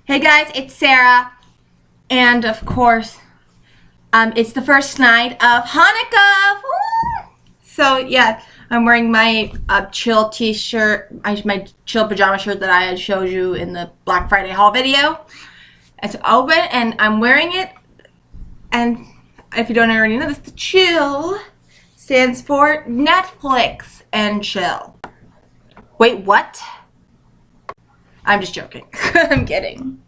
Hey guys, it's Sarah, and of course, it's the first night of Hanukkah. Woo! So yeah, I'm wearing my chill t-shirt, my chill pajama shirt that I had showed you in the Black Friday haul video. It's open, and I'm wearing it. And if you don't already know this, the chill stands for Netflix and chill. Wait, what? I'm just joking. I'm kidding.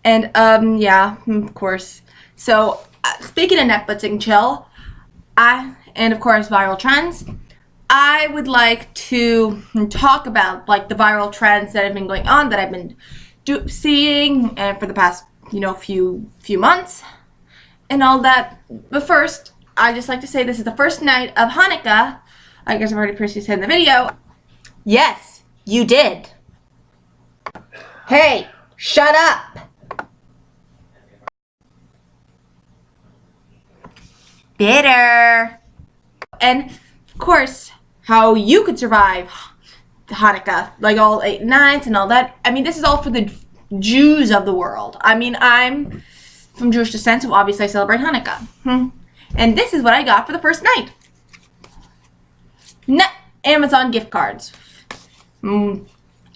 Yeah, of course. So, speaking of Netflix and chill, and of course viral trends, I would like to talk about like the viral trends that have been going on that I've been seeing and for the past few months and all that. But first, I just like to say this is the first night of Hanukkah. I guess I've already previously said in the video. Yes, you did. Hey, shut up. Bitter. And of course, how you could survive Hanukkah, like all 8 nights and all that. I mean, this is all for the Jews of the world. I mean, I'm from Jewish descent, so obviously I celebrate Hanukkah. And this is what I got for the first night. Amazon gift cards.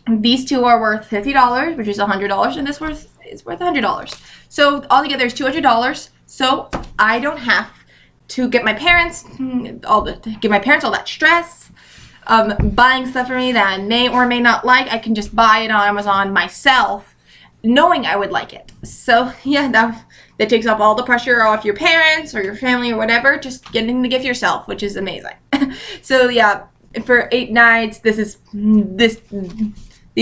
These two are worth $50, which is $100, and this is worth $100. So altogether, it's $200. So I don't have to give my parents all that stress buying stuff for me that I may or may not like. I can just buy it on Amazon myself, knowing I would like it. So yeah, that takes off all the pressure off your parents or your family or whatever. Just getting the gift yourself, which is amazing. So yeah, for 8 nights, these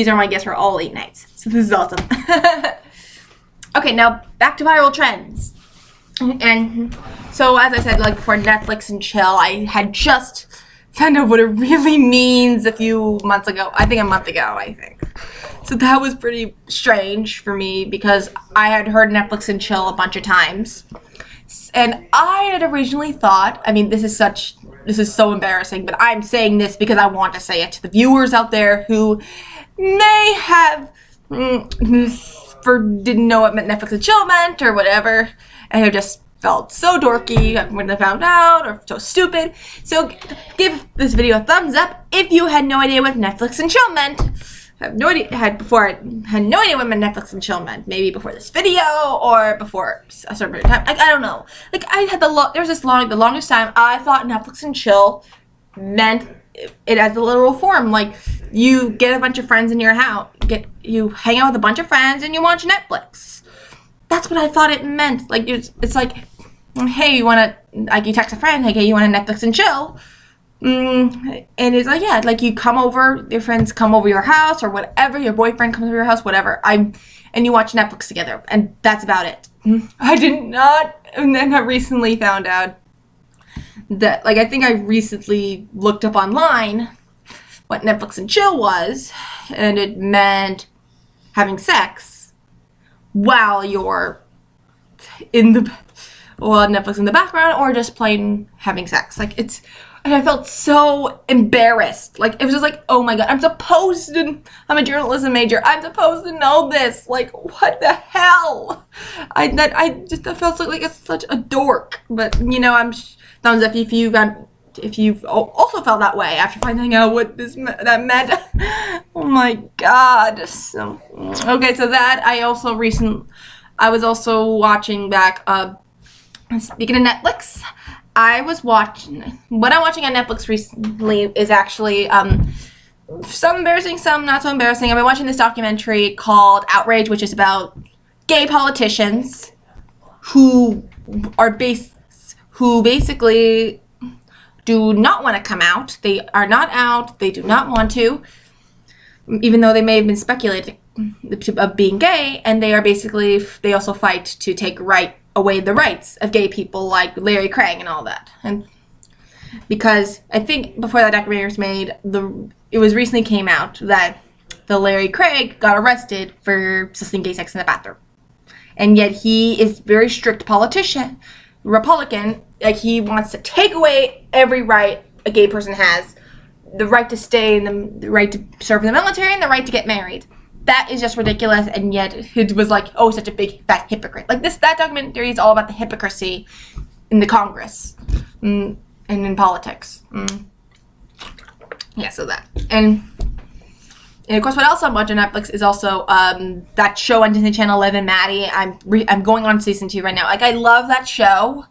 are my gifts for all 8 nights. So this is awesome. Okay, now back to viral trends. And so as I said, like before, Netflix and chill, I had just found out what it really means a few months ago. I think a month ago, So that was pretty strange for me because I had heard Netflix and chill a bunch of times. And I had originally thought, I mean, this is so embarrassing, but I'm saying this because I want to say it to the viewers out there who may have didn't know what Netflix and chill meant or whatever, and have just felt so dorky when they found out or so stupid. So give this video a thumbs up if you had no idea what Netflix and chill meant. I had no idea what Netflix and chill meant. Maybe before this video or before a certain period of time. Like, I don't know. Like, I had the longest time I thought Netflix and chill meant it as a literal form. Like, you get a bunch of friends in your house, you hang out with a bunch of friends and you watch Netflix. That's what I thought it meant. Like, it's like, hey, you text a friend, hey, you want to Netflix and chill? And it's like, yeah, like you come over, your friends come over your house or whatever, your boyfriend comes over your house, whatever. And you watch Netflix together, and that's about it. I did not, and then I recently found out that, like, I think I recently looked up online what Netflix and chill was, and it meant having sex while you're Netflix in the background or just plain having sex. Like, and I felt so embarrassed. Like, it was just like, oh my god, I'm a journalism major. I'm supposed to know this. Like, what the hell? I felt like it's such a dork. But, I'm thumbs up if you've also felt that way after finding out what that meant. Oh my god. So, okay, so that I was also watching back, speaking of Netflix, what I'm watching on Netflix recently is actually some embarrassing, some not so embarrassing. I've been watching this documentary called Outrage, which is about gay politicians who basically do not want to come out. They are not out. They do not want to, even though they may have been speculated of being gay, and they also fight to take away the rights of gay people like Larry Craig and all that. And because I think before that documentary was made, it was recently came out that the Larry Craig got arrested for assisting gay sex in the bathroom. And yet he is very strict politician, Republican, like he wants to take away every right a gay person has, the right to stay, and the right to serve in the military, and the right to get married. that is just ridiculous, and yet it was like, oh, such a big fat hypocrite. Like that documentary is all about the hypocrisy in the Congress and in politics. Yeah, so that. And of course, what else I'm watching on Netflix is also that show on Disney Channel, Liv and Maddie. I'm going on season 2 right now. Like, I love that show.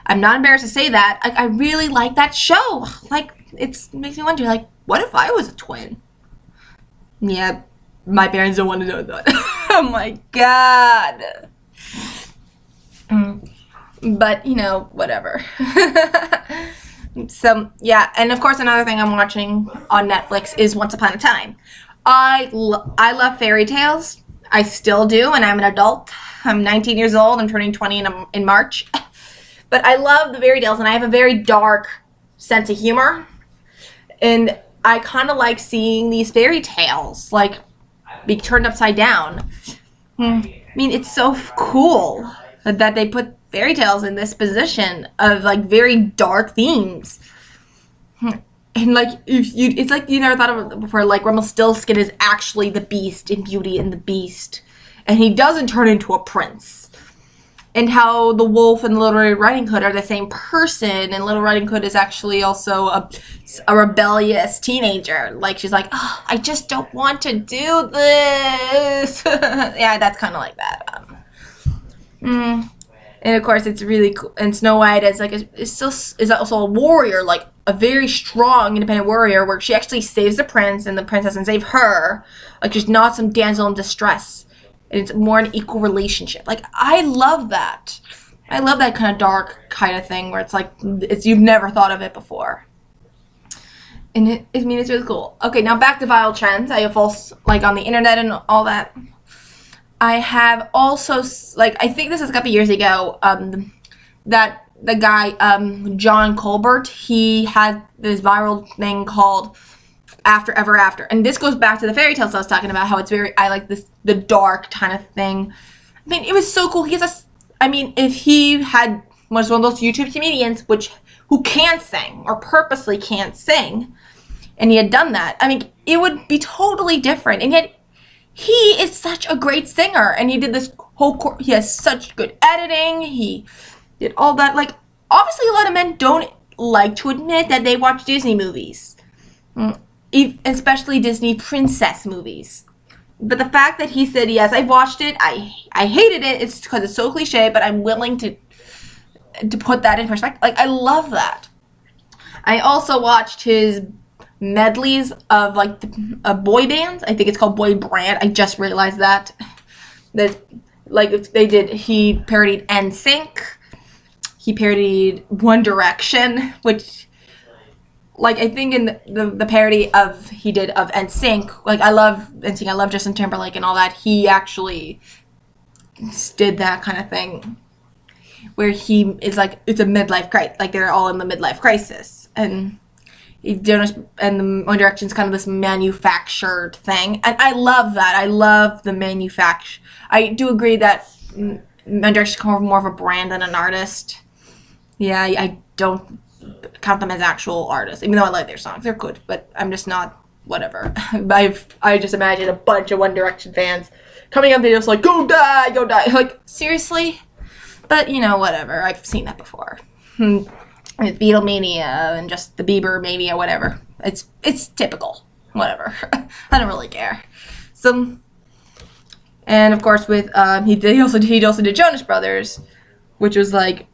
I'm not embarrassed to say that. Like, I really like that show. Like, it makes me wonder, like, what if I was a twin? Yeah, my parents don't want to know that. Oh my god. But, you know, whatever. So, yeah. And, of course, another thing I'm watching on Netflix is Once Upon a Time. I love fairy tales. I still do, and I'm an adult. I'm 19 years old. I'm turning 20 in March. But I love the fairy tales, and I have a very dark sense of humor. And I kind of like seeing these fairy tales, like, be turned upside down. I mean, it's so cool that they put fairy tales in this position of, like, very dark themes. And, like, it's like you never thought of it before. Like, Rumpelstiltskin is actually the Beast in Beauty and the Beast. And he doesn't turn into a prince. And how the wolf and Little Red Riding Hood are the same person. And Little Riding Hood is actually also a rebellious teenager. Like, she's like, oh, I just don't want to do this. Yeah, that's kind of like that. And, of course, it's really cool. And Snow White is, like, is also a warrior, like, a very strong, independent warrior where she actually saves the prince and the prince doesn't save her. Like, she's not some damsel in distress. And it's more an equal relationship. Like, I love that. I love that kind of dark kind of thing where it's like, you've never thought of it before. And I mean, it's really cool. Okay, now back to viral trends. I have also, like, on the internet and all that. I have also, like, I think this is a couple years ago, that the guy, John Colbert, he had this viral thing called After Ever After. And this goes back to the fairy tales I was talking about, how it's I like the dark kind of thing. I mean, it was so cool. If he was one of those YouTube comedians who can't sing or purposely can't sing, and he had done that, I mean, it would be totally different. And yet, he is such a great singer, and he did this whole he has such good editing, he did all that. Like, obviously a lot of men don't like to admit that they watch Disney movies, especially Disney princess movies. But the fact that he said, yes, I've watched it, I hated it, it's because it's so cliche, but I'm willing to put that in perspective. Like, I love that. I also watched his medleys of, like, boy bands. I think it's called Boy Band. I just realized that like, he parodied NSYNC. He parodied One Direction, which, like, I think in the parody he did of NSYNC, like, I love NSYNC, I love Justin Timberlake and all that. He actually did that kind of thing where he is like, it's a midlife crisis, like, they're all in the midlife crisis, and Jonas and the One Direction's kind of this manufactured thing, and I love that. I love the manufacture. I do agree that One Direction's more of a brand than an artist. Yeah, I don't count them as actual artists, even though I like their songs. They're good, but I'm just not, whatever. I just imagine a bunch of One Direction fans coming up and just like, go die, go die. Like, seriously? But, you know, whatever. I've seen that before. With Beatlemania and just the Bieber mania, whatever. It's typical. Whatever. I don't really care. So, and of course with he also did Jonas Brothers, which was like,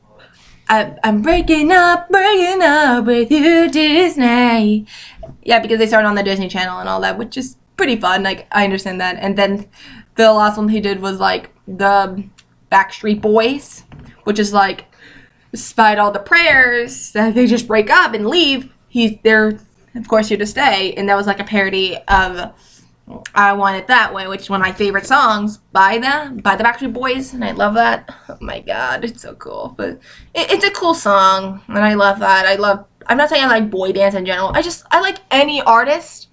I'm breaking up with you, Disney. Yeah, because they started on the Disney Channel and all that, which is pretty fun. Like, I understand that. And then the last one he did was like the Backstreet Boys, which is like, despite all the prayers that they just break up and leave, they're of course here to stay. And that was like a parody of I Want It That Way, which is one of my favorite songs by the Backstreet Boys, and I love that. Oh my god, it's so cool. But it's a cool song, and I love that. I'm not saying I like boy bands in general. I like any artist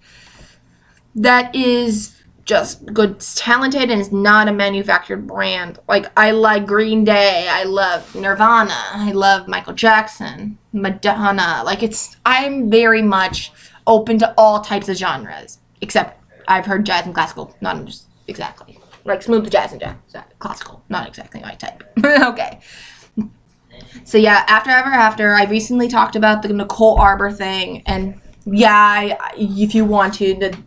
that is just good, talented, and is not a manufactured brand. Like, I like Green Day, I love Nirvana, I love Michael Jackson, Madonna. Like, I'm very much open to all types of genres, except I've heard jazz and classical, not just exactly. Like smooth jazz and jazz, classical, not exactly my type. Okay. So yeah, After, I recently talked about the Nicole Arbor thing, and yeah, if you want to, the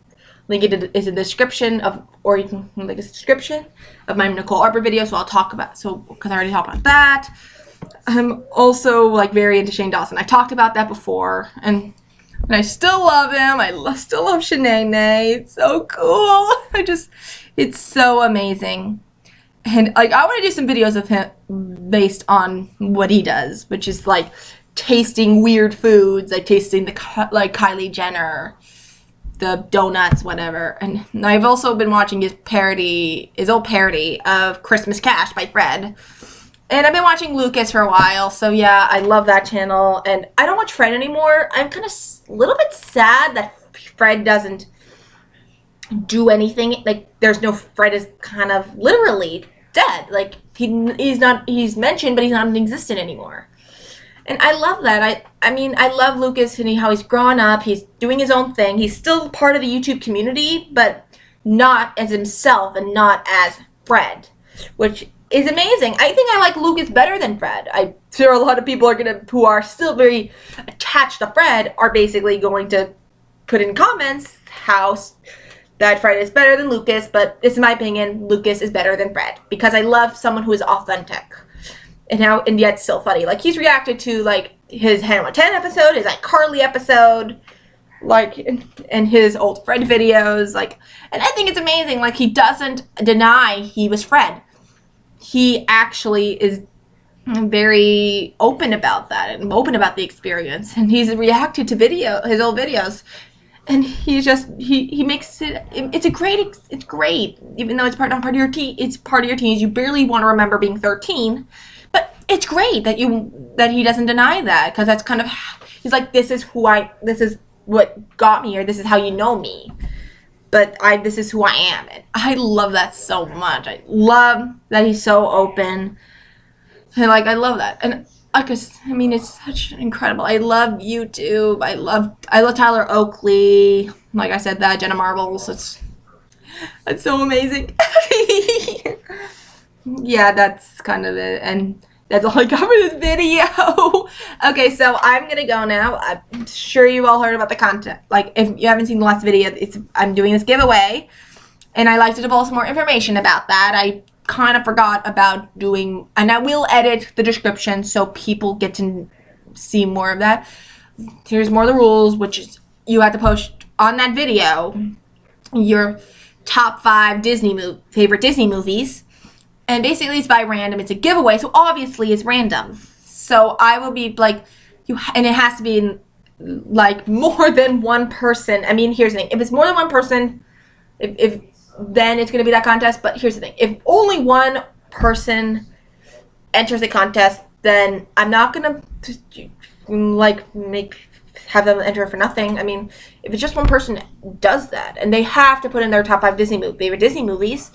link it is in the description of, or you can link a description of my Nicole Arbor video. So I'll talk about, because I already talked about that. I'm also like very into Shane Dawson. I talked about that before, and I still love him. Still love Shanae. It's so cool. It's so amazing. And like, I want to do some videos of him based on what he does, which is like tasting weird foods, like tasting like Kylie Jenner, the donuts, whatever. And I've also been watching his old parody of Christmas Cash by Fred. And I've been watching Lucas for a while, so yeah, I love that channel. And I don't watch Fred anymore. I'm kind of a little bit sad that Fred doesn't do anything. Like, Fred is kind of literally dead. Like, he's mentioned, but he's not existent anymore. And I love that. I mean, I love Lucas and how he's grown up. He's doing his own thing. He's still part of the YouTube community, but not as himself and not as Fred, which is amazing. I think I like Lucas better than Fred. I'm sure a lot of people who are still very attached to Fred are basically going to put in comments how that Fred is better than Lucas, but it's my opinion, Lucas is better than Fred, because I love someone who is authentic and yet still funny. Like, he's reacted to like his Hannah 10 episode, his iCarly episode, like, and his old Fred videos, like, and I think it's amazing. Like, he doesn't deny he was Fred. He actually is very open about that and open about the experience, and he's reacted to his old videos. And he makes it. It's great, even though it's part of your teens. You barely want to remember being 13, but it's great that he doesn't deny that, because that's kind of, he's like, this is what got me, or this is how you know me, but this is who I am. And I love that so much. I love that he's so open, and like, I love that. And I mean, it's such incredible. I love YouTube. I love Tyler Oakley. Like I said, that Jenna Marbles. It's so amazing. Yeah, that's kind of it. And that's all I got for this video. Okay, so I'm gonna go now. I'm sure you all heard about the content. Like, if you haven't seen the last video, I'm doing this giveaway, and I like to divulge some more information about that. I kind of forgot about doing, and I will edit the description so people get to see more of that. Here's more of the rules, which is you have to post on that video your top 5 favorite Disney movies, and basically it's by random. It's a giveaway, so obviously it's random. So I will be like, and it has to be like more than one person. I mean, here's the thing: if it's more than one person, then it's going to be that contest. But here's the thing: if only one person enters the contest, then I'm not going to like have them enter for nothing. I mean, if it's just one person does that, and they have to put in their top 5 favorite Disney movies,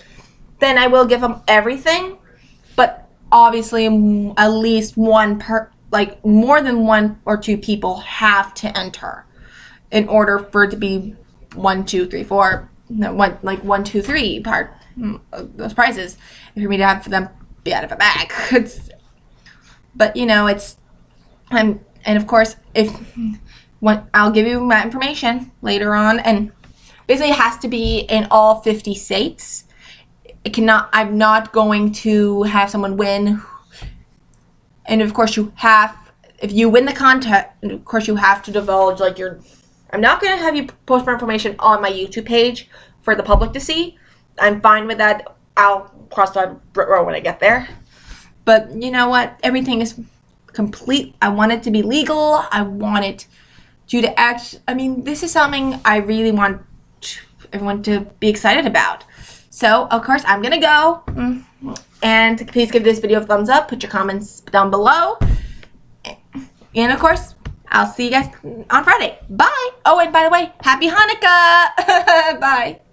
then I will give them everything. But obviously, at least more than 1 or 2 people have to enter in order for it to be 1, 2, 3, 4. No, 1, 2, 3 part of those prizes. If for me to have for them be out of a bag, but you know, and of course, I'll give you my information later on, and basically it has to be in all 50 states. I'm not going to have someone win, and of course if you win the contest, of course you have to divulge like I'm not going to have you post more information on my YouTube page for the public to see. I'm fine with that. I'll cross that road when I get there. But you know what? Everything is complete. I want it to be legal. I want you to act. I mean, this is something I really want everyone to be excited about. So, of course, I'm going to go. And please give this video a thumbs up. Put your comments down below. And, of course, I'll see you guys on Friday. Bye. Oh, and by the way, happy Hanukkah. Bye.